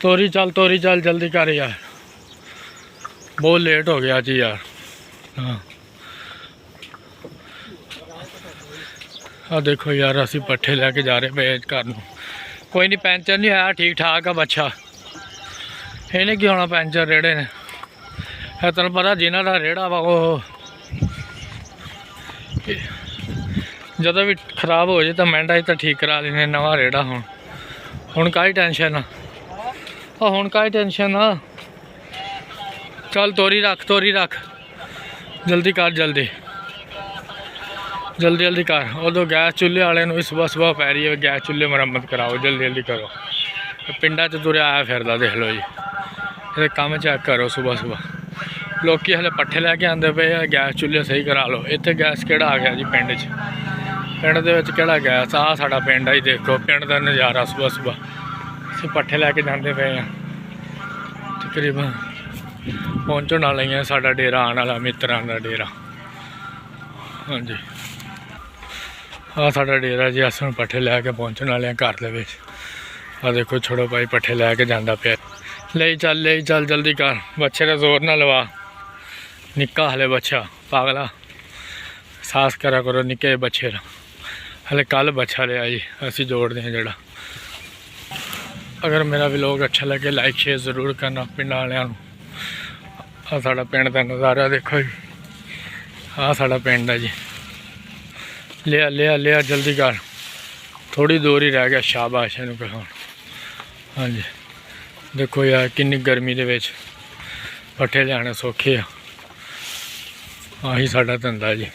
तोरी चल जल्दी कर यार, बहुत लेट हो गया जी यार। हाँ देखो यार, असी पट्ठे लैके जा रहे पे घर नूं। कोई नहीं, पैंचर नहीं है, ठीक ठाक आ बच्चा। इन्हें की होना पैंचर, रेड़े ने। है तेन पता जिन्हों का रेड़ा वा वो जदों भी खराब हो जाए तो मिंटा तो ठीक करा लेने नवा रेड़ा। हुण काई टेंशन आ, हुण काई टेंशन आ। चल तोरी रख जल्दी कर, जल्दी कर। उदों गैस चूल्हे वाले भी सुबह पै रही है, गैस चूल्हे मुरम्मत कराओ, जल्दी करो। पिंडा च तुरया आया फिरदा, देख लो जी। ये काम चेक करो, सुबह लोग हले पट्ठे लैके आते पे, गैस चूल्हे सही करा लो। इत्थे गैस केड़ा आ गया जी पिंड च, पिंड दे विच केड़ा गैस आ। साडा पिंड आई देखो, पिंड का नज़ारा सुबह असीं पट्ठे लैके जाते पे हैं। तकरीबन पहुँचण वाले ही साडा डेरा आने वाला, मित्रां दा डेरा। हाँ जी, साडा डेरा जी। अस पट्ठे लैके पहुँचने वाले घर दे विच। देखो छोड़ो भाई पट्ठे लैके जांदा पिया। ले चल जल्दी कर, बच्चे का जोर ना लवा। निक्का हले बच्चा, पागला सास करा करो निक्के बच्चे का। हले कल बच्चा लिया जी, असी जोड़ते हैं जड़ा। अगर मेरा व्लॉग अच्छा लगे लाइक शेयर ज़रूर करना। पिंड वालियां नूं साडा पिंड का नज़ारा देखो जी। साडा पिंड है जी। लिया जल्दी कर, थोड़ी दूर ही रह गया। शाबाश इहनूं कहो। हाँ जी, देखो यार किन्नी गर्मी दे विच पट्ठे लियाने सौखे आ। आही साडा धंधा जी।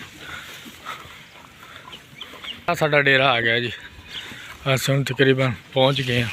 साडा डेरा आ गया जी। अस हुण तकरीबन पहुँच गए हैं।